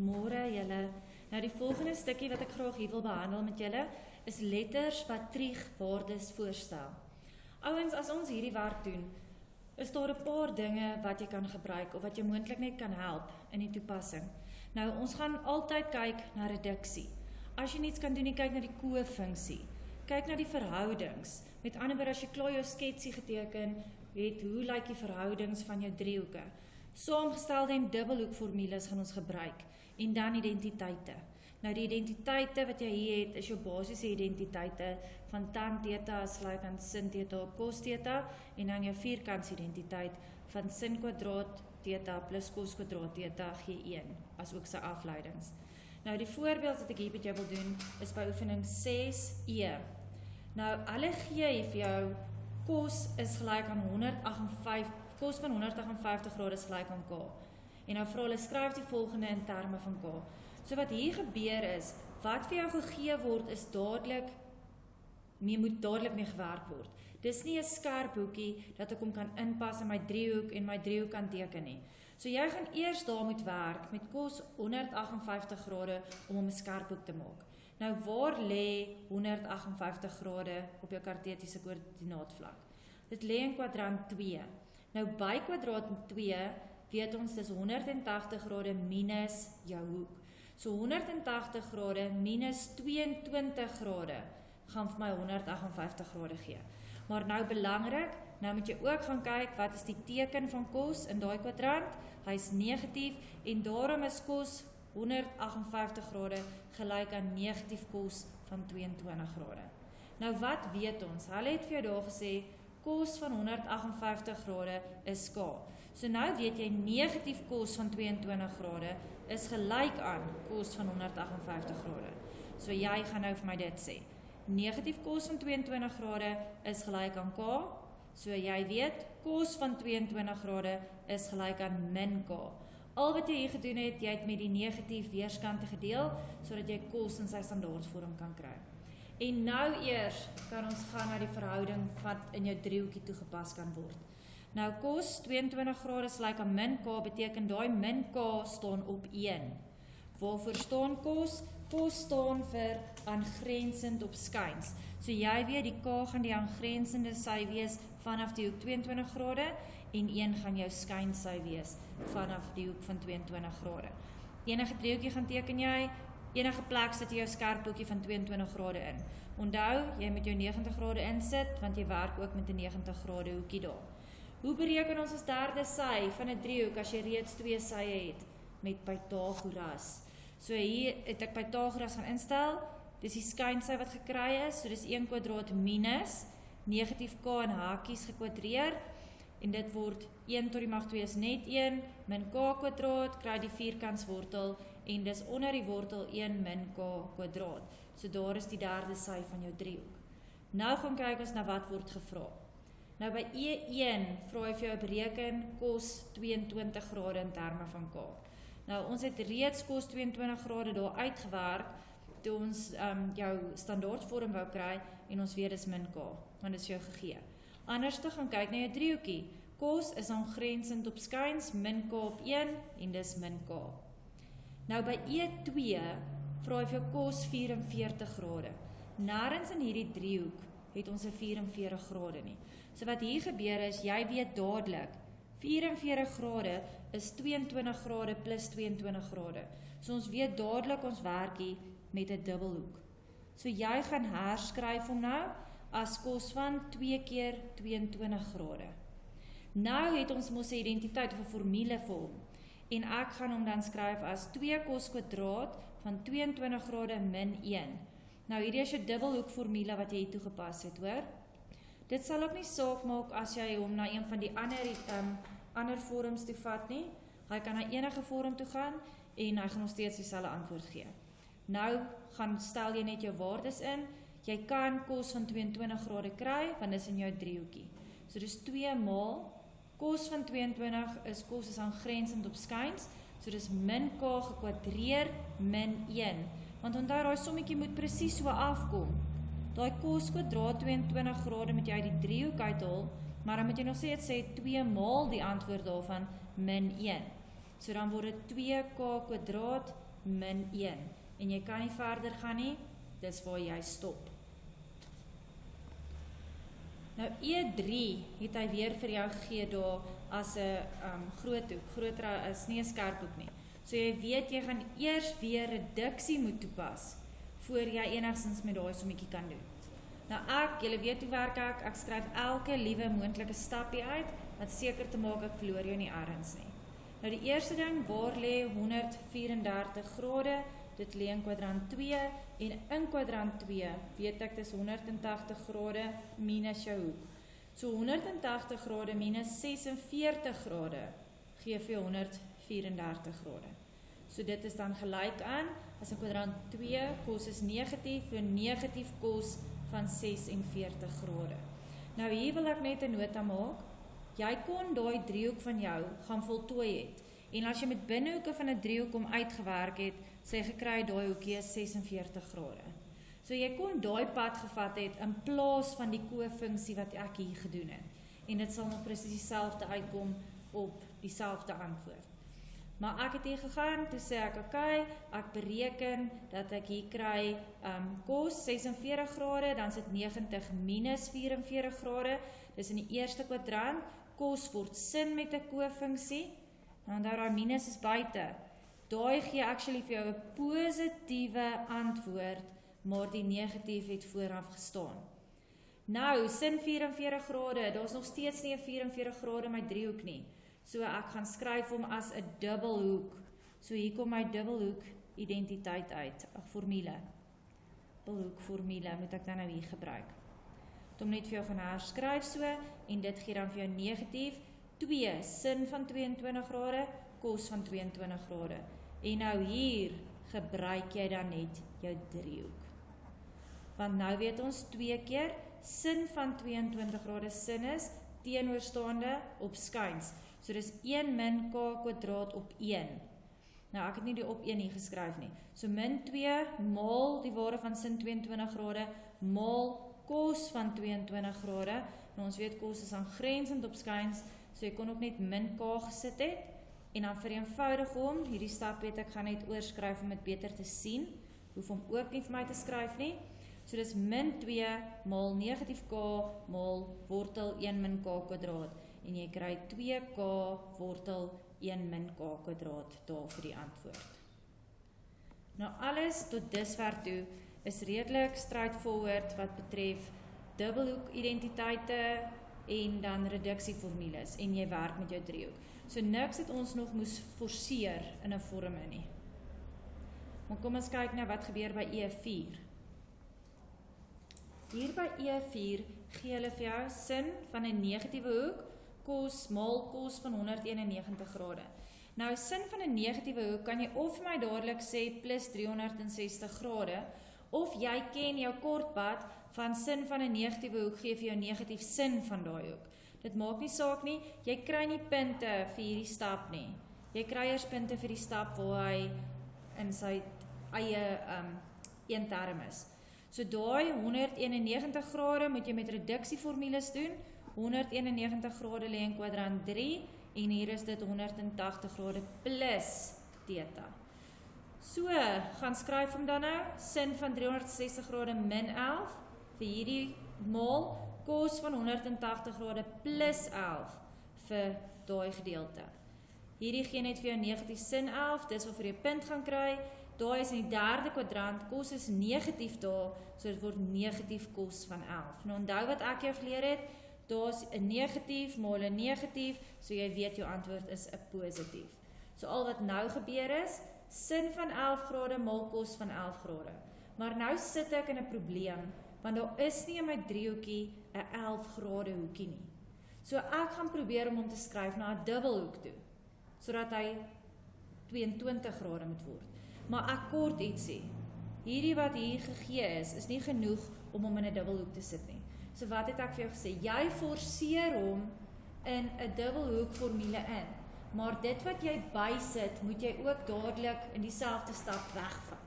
Môre julle. Nou die volgende stukkie wat ek graag hier wil behandel met julle is letters wat triegwaardes voorstel. Ouens, as ons hierdie werk doen, is daar 'n paar dinge wat jy kan gebruik of wat jy moontlik net kan help in die toepassing. Nou ons gaan altyd kyk na reduksie. As jy niets kan doen, jy kyk na die ko-funksie. Kyk na die verhoudings. Met ander woorde, as jy klaar jou sketsie geteken het, hoe lyk die verhoudings van jou driehoeke? Saamgestelde en dubbelhoekformules gaan ons gebruik. En dan identiteite. Nou die identiteite wat jy hier het, is jou basiese identiteite van tan theta is gelyk aan sin theta op cos theta en dan jou vierkantsidentiteit van sin kwadraat theta plus cos kwadraat theta gee 1, as ook sy afleidings. Nou die voorbeeld wat ek hier met jou wil doen, is by oefening 6e. Nou, hulle gee vir jou, cos is gelyk aan 158, cos van 158 grade is gelyk aan k. En nou vra hulle, skryf die volgende in terme van k. So wat hier gebeur is, wat vir jou gegee word, is dadelik, moet dadelik mee gewerk word. Dis nie 'n skerp hoekie, dat ek hom kan inpas in my driehoek en my driehoek kan teken nie. So jy gaan eers daar moet werk, met cos 158 grade, om hom 'n skerp hoek te maak. Nou waar lê 158 grade op jou kartesiese koördinaatvlak? Dit lê in kwadrant 2. Nou by kwadraat 2, weet ons dis 180 grade minus jou hoek. So 180 grade minus 22 grade gaan vir my 158 grade gee. Maar nou belangrik, nou moet jy ook gaan kyk wat is die teken van cos in daai kwadrant. Hy is negatief en daarom is cos 158 grade gelyk aan negatief cos van 22 grade. Nou wat weet ons? Hulle het vir jou daar gesê cos van 158 grade is k. So nou weet jy negatief cos van 22 grade is gelyk aan cos van 158 grade. So jy gaan nou vir my dit sê. Negatief cos van 22 grade is gelyk aan k. So jy weet cos van 22 grade is gelyk aan min k. Al wat jy hier gedoen het, jy het met die negatief weerskante gedeel, sodat jy cos in sy standaardvorm kan kry. En nou eers kan ons gaan na die verhouding wat in jou driehoekie toegepas kan word. Nou cos 22 grade is gelyk aan min k, beteken daai min k staan op 1. Waarvoor staan cos? Cos staan vir aangrensend op skuins. So jy weet die k gaan die aangrensende sy wees vanaf die hoek 22 grade en 1 gaan jou skuinsy wees vanaf die hoek van 22 grade. Enige driehoekie gaan teken jy, enige plek sit jy jou skerp hoekie van 22 grade in. Onthou, jy moet jou 90 grade insit, want jy werk ook met 'n 90 grade hoekie daar. Hoe bereken ons as derde sy van 'n driehoek as jy reeds 2 sye het met Pythagoras? So hier het ek Pythagoras gaan instel, dis die skuinsy wat gekry is, so dis 1 kwadraat minus, negatief k in hakies gekwadreer, en dit word 1 tot die mag 2 is net 1, min k kwadraat, kry die vierkantswortel, en dis onder die wortel 1 min k kwadraat. So daar is die derde sy van jou driehoek. Nou gaan kyk ons na wat word gevra. Nou by E1 vra hy vir jou bereken cos 22 grade in terme van k. Nou ons het reeds cos 22 grade daar uitgewerk, toe ons jou standaardvorm wou kry, en ons weet is min k, want dit is jou gegee. Anders te gaan kyk na jou driehoekie. Cos is aangrensend op skuins, min k op 1, en dis min k. Nou by E2 vra hy vir jou cos 44 grade. Nêrens in hierdie driehoek het ons 'n 44 grade nie. So wat hier gebeur is, jy weet dadelik, 44 grade is 22 grade plus 22 grade. So ons weet dadelik ons werk hier met 'n dubbelhoek. So jy gaan herskryf hom nou as cos van 2 keer 22 grade. Nou het ons mos 'n identiteit of 'n formule vir hom. En ek gaan hom dan skryf as 2 cos kwadraat van 22 grade min 1. Nou hierdie is jou dubbelhoekformule wat jy hier toegepas het, hoor. Dit sal ook nie saak maak as jy hom na een van die ander vorms toe vat nie. Hy kan na enige vorm toe gaan en hy gaan nog steeds dieselfde antwoord gee. Nou gaan stel jy net jou waardes in. Jy kan cos van 22 grade kry, want dis in jou driehoekie. So dis 2 maal cos van 22 is cos is aangrensend op skuins, so dis min k gekwadreer min 1. Want onthou, daai sommetjie moet presies so afkom. Daai cos kwadraat 22 grade moet jy uit die driehoek uithaal, maar dan moet jy nog steeds sê 2 maal die antwoord daarvan min 1. So dan word dit 2k kwadraat min 1. En jy kan nie verder gaan nie, dis waar jy stop. Nou E3 het hy weer vir jou gegee daar as 'n groot hoek, groter as nie 'n skerp hoek nie. So jy weet jy gaan eers weer reduksie moet toepas voor jy enigstens met daai sommetjie kan doen. Nou julle weet hoe werk ek skryf elke liewe moontlike stapie uit, wat seker te maak ek verloor jou nie ergens nie. Nou die eerste ding, waar lê 134 grade? Dit lê in kwadrant 2 en in kwadrant 2 weet ek dis 180 grade minus jou hoek. So 180 grade minus 46 grade gee vir 134 grade. So dit is dan gelyk aan, as in kwadrant 2 kos is negatief, vir negatief kos van 46 grade. Nou hier wil ek net 'n nota maak, jy kon daai driehoek van jou gaan voltooi het. En as jy met binnehoeke van 'n driehoek uitgewerk het, sê gekry daai hoekie is 46 grade. So jy kon daai pad gevat het in plaas van die kofunksie wat ek hier gedoen het. En dit sal nog presies dieselfde uitkom op dieselfde antwoord. Maar ek het hier gegaan, toe sê ek, okay, ek bereken dat ek hier kry kos 46 grade, dan is dit 90 minus 44 grade, dis in die eerste kwadrant, kos word sin met 'n kofunksie, dan daai minus is buite. Daai gee actually vir jou 'n positiewe antwoord, maar die negatief het vooraf gestaan. Nou, sin 44 grade, daar is nog steeds nie 'n 44 grade my driehoek nie. So ek gaan skryf hom as 'n dubbelhoek. So hier kom my dubbelhoek identiteit uit, 'n formule. Dubbelhoek formule moet ek dan nou hier gebruik. Dit om net vir jou gaan herskryf so, en dit gee dan vir jou negatief 2 sin van 22 grade, kos van 22 grade. En nou hier gebruik jy dan net jou driehoek. Want nou weet ons 2 keer sin van 22 grade sinus teenoorstaande op skuins. So dis 1 min k kwadraat op 1. Nou ek het nie die op 1 hier geskryf nie. So min 2 maal die waarde van sin 22 grade maal kos van 22 grade. Nou ons weet kos is aangrensend op skuins, so jy kon ook net min k gesit het. En dan vereenvoudig hom, hierdie stap weet ek gaan net oorskryf om dit beter te sien. Hoef hom ook nie vir my te skryf nie. So dis min 2 maal negatief k maal wortel 1 min k kwadraat. En jy kry 2k wortel 1 min k kwadraat daar vir die antwoord. Nou alles tot dusver toe is redelik straightforward wat betref dubbelhoek identiteite en dan reduksieformules en jy werk met jou driehoek. So niks het ons nog moes forceer in 'n vorme nie. Maar kom ons kyk nou wat gebeur by E4. Hier by E4 gee hulle vir jou sin van 'n negatiewe hoek, kos maal kos van 191 grade. Nou sin van 'n negatiewe hoek kan jy of vir my dadelik sê plus 360 grade, of jy ken jou kortpad van sin van 'n negatiewe hoek gee vir jou negatief sin van daai hoek. Dit maak nie saak nie, jy kry nie punte vir hierdie stap nie. Jy kry eers punte vir die stap waar hy in sy eie een term is. So daai 191 grade moet jy met reduksieformules doen. 191 grade lê in kwadrant 3 en hier is dit 180 grade plus theta. So, gaan skryf hom dan nou, sin van 360 grade min 11 vir hierdie maal, kos van 180 grade plus 11 vir daai gedeelte. Hierdie gee net vir jou negatief sin 11, dis wat vir jou punt gaan kry. Daai is in die derde kwadrant, kos is negatief daar, so dit word negatief kos van 11. Nou onthou wat ek jou geleer het, daar is 'n negatief maal 'n negatief, so jy weet jou antwoord is 'n positief. So al wat nou gebeur is, sin van 11 grade maal kos van 11 grade. Maar nou sit ek in 'n probleem, want daar is nie in my driehoekie 'n 11 grade hoekie nie. So ek gaan probeer om hom te skryf na 'n dubbelhoek toe, sodat hy 22 grade moet word. Maar ek kort ietsie. Hierdie wat hier gegee is nie genoeg om hom in 'n dubbelhoek te sit nie. So wat het ek vir jou gesê? Jy forceer hom in 'n dubbelhoek formule in. Maar dit wat jy bysit, moet jy ook dadelik in dieselfde stap wegvat.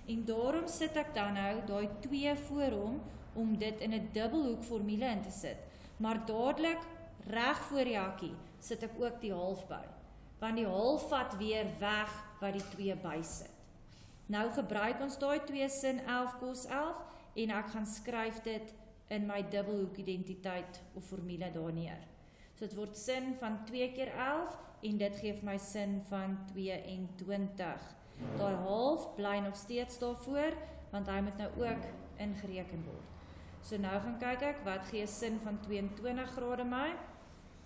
En daarom sit ek dan nou daai 2 voor hom om dit in 'n dubbelhoek formule in te sit. Maar dadelik reg voor die hakkie sit ek ook die half by. Want die half vat weer weg wat die 2 bysit. Nou gebruik ons daai 2 sin 11 kos 11 en ek gaan skryf dit in my dubbelhoek identiteit of formule daar neer. So dit word sin van 2 keer 11 en dit gee my sin van 22. Daai half bly nog steeds daarvoor, want hy moet nou ook ingereken word. So nou gaan kyk ek, wat gee sin van 22 grade my?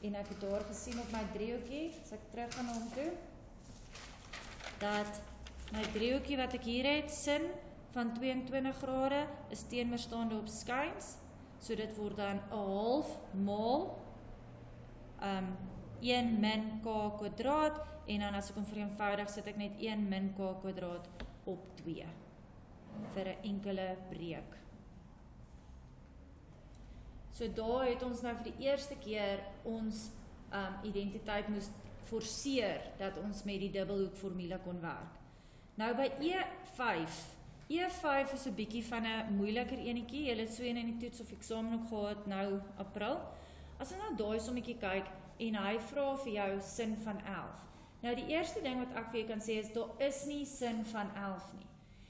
En ek het daar gesien op my driehoekie, as ek terug gaan na hom toe, dat my driehoekie wat ek hier het, sin van 22 grade, is teenmerstaande op skuins, so dit word dan 'n half maal 1 min k kwadraat, en dan as ek hom vereenvoudig, sit ek net 1 min k kwadraat op 2, vir 'n enkele breek. So daar het ons nou vir die eerste keer ons identiteit moes forceer, dat ons met die dubbelhoek formule kon werk. Nou by E5 is 'n bietjie van 'n moeiliker enetjie, jy het so een in die toets of eksamen ook gehad nou April. As jy nou daai sommetjie kyk, en hy vra vir jou sin van 11. Nou die eerste ding wat ek vir jou kan sê is, daar is nie sin van 11 nie.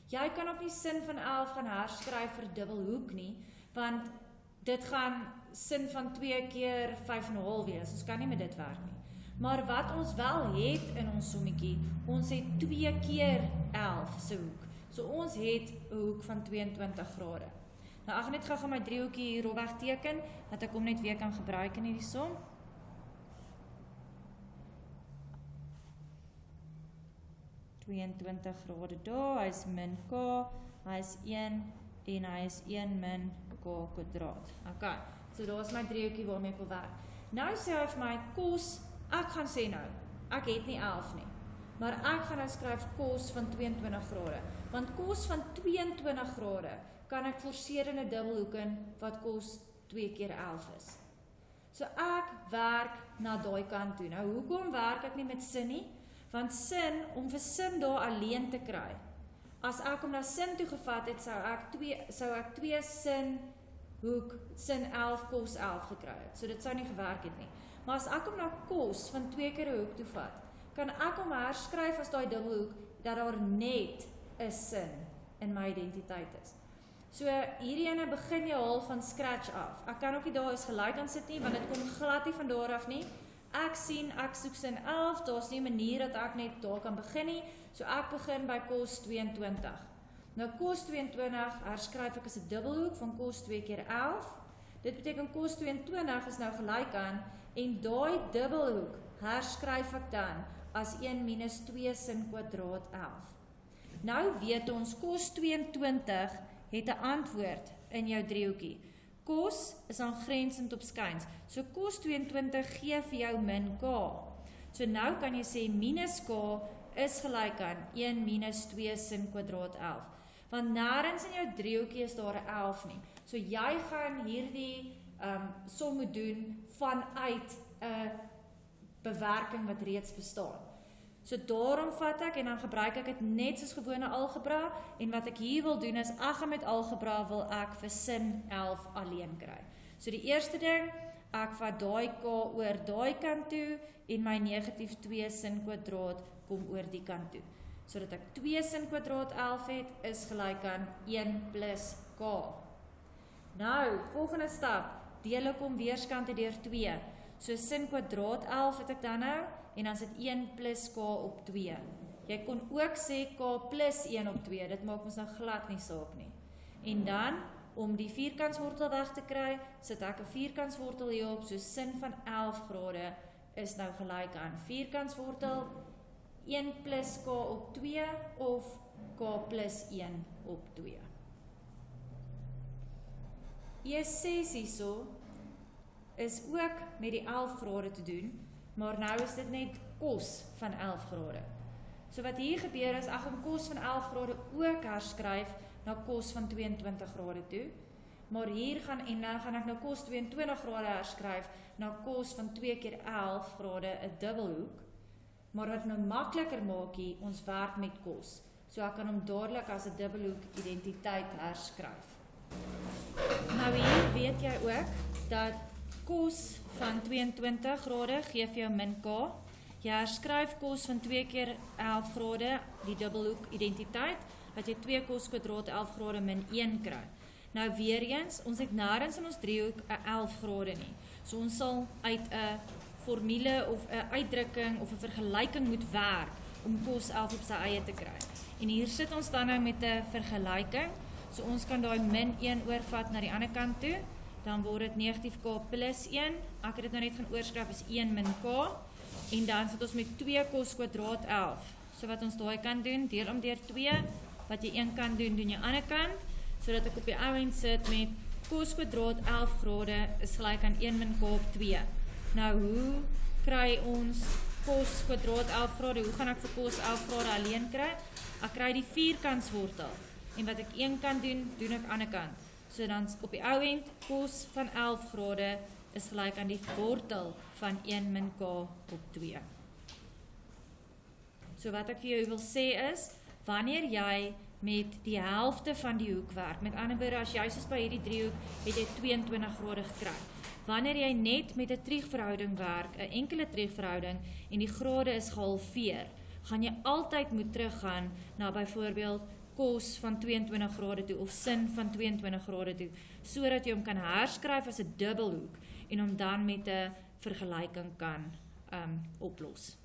Jy kan ook nie sin van 11 gaan herskryf vir dubbelhoek nie, want dit gaan sin van 2 keer 5,5 wees, ons kan nie met dit werk nie. Maar wat ons wel het in ons sommetjie, ons het 2 keer 11 se hoek. So ons het 'n hoek van 22 grade. Nou ek gaan net gou my driehoekie hier rofweg teken, dat ek hom net weer kan gebruik in hierdie som. grade daar, hy is min k, hy is 1 en hy is 1 min k kwadraat. Ok, so daar is my driehoekie waarmee ek wil werk. Nou sê hy vir my, kos, ek gaan sê nou, ek het nie 11 nie, maar ek gaan nou skryf kos van 22 grade, want kos van 22 grade kan ek forceer in 'n dubbelhoek in, wat kos 2 keer 11 is. So ek werk na daai kant toe. Nou hoekom werk ek nie met sin nie? Want sin, om vir sin daar alleen te kry, as ek hom na sin toe gevat het, sou ek 2 sin hoek, sin 11 kos 11 gekry het. So dit sou nie gewerk het nie. Maar as ek hom na kos van 2 keer 'n hoek toe vat, kan ek hom herskryf as daai dubbelhoek, dat daar net 'n sin in my identiteit is. So hierdie ene begin jy al van scratch af. Ek kan ook nie daar is gelyk aan sit nie, want dit kom glad nie van daar af nie. Ek sien, ek soek sin 11, daar's nie 'n manier dat ek net daar kan begin nie, so ek begin by kos 22. Nou kos 22 herskryf ek as 'n dubbelhoek van kos 2 keer 11. Dit beteken kos 22 is nou gelyk aan, en daai dubbelhoek herskryf ek dan as 1 minus 2 sin kwadraat 11. Nou weet ons, kos 22 het 'n antwoord in jou driehoekie. Kos is aangrensend op skuins. So kos 22 gee vir jou min k. So nou kan jy sê minus k is gelyk aan 1 minus 2 sin kwadraat 11. Want nêrens in jou driehoekie is daar 'n 11 nie. So jy gaan hierdie som moet doen vanuit 'n bewerking wat reeds bestaan. So daarom vat ek en dan gebruik ek dit net soos gewone algebra, en wat ek hier wil doen is, ek gaan met algebra wil ek vir sin 11 alleen kry. So die eerste ding, ek vat daai k oor daai kant toe, en my negatief 2 sin kwadraat kom oor die kant toe. So dat ek 2 sin kwadraat 11 het, is gelyk aan 1 plus k. Nou, volgende stap, deel ek hom weerskante deur 2. So sin kwadraat 11 het ek dan nou, en dan sit 1 plus k op 2. Jy kon ook sê k plus 1 op 2, dit maak ons nou glad nie saak nie. En dan, om die vierkantswortel weg te kry, sit ek 'n vierkantswortel hierop, so sin van 11 grade is nou gelyk aan vierkantswortel 1 plus k op 2 of k plus 1 op 2. E6 hierso is ook met die 11 grade te doen, maar nou is dit net kos van 11 grade. So wat hier gebeur is, ek gaan kos van 11 grade ook herskryf na kos van 22 grade toe, maar hier gaan, en dan gaan ek nou kos 22 grade herskryf na kos van 2 keer 11 grade, 'n dubbelhoek, maar wat nou makliker maak hier, ons werk met kos, so ek kan hom dadelik as 'n dubbelhoek identiteit herskryf. Nou hier weet jy ook, dat kos van 22 grade gee vir jou min k, Jy herskryf kos van 2 keer 11 grade, die dubbelhoek identiteit, dat jy 2 cos kwadraat 11 grade min 1 kry. Nou weer eens, ons het nêrens in ons driehoek 'n 11 grade nie. So ons sal uit 'n formule of 'n uitdrukking of 'n vergelyking moet werk om cos 11 op sy eie te kry. En hier sit ons dan nou met 'n vergelyking. So ons kan daai min 1 oorvat na die ander kant toe, dan word dit negatief k plus 1. Ek het dit nou net gaan oorskryf as 1 min k. En dan sit ons met 2 cos kwadraat 11. So wat ons daai kan doen, deel om deur 2. Wat jy een kant doen, doen jy ander kant. Sodat ek op die ou end sit met cos kwadraat 11 grade is gelyk aan 1 min k op 2. Nou hoe kry ons cos kwadraat 11 grade? Hoe gaan ek vir cos 11 grade alleen kry? Ek kry die vierkantswortel. En wat ek een kant doen, doen ek ander kant. So dan op die ou end, cos van 11 grade is gelyk aan die wortel van 1 min k op 2. So wat ek vir jou wil sê is, wanneer jy met die helfte van die hoek werk, met ander woorde, as jy soos by hierdie driehoek, het jy 22 grade gekry. Wanneer jy net met 'n triegverhouding werk, 'n enkele triegverhouding, en die grade is gehalveer, gaan jy altyd moet teruggaan na byvoorbeeld cos van 22 grade toe, of sin van 22 grade toe, sodat jy hom kan herskryf as 'n dubbelhoek, en hom dan met 'n vergelyking kan oplos.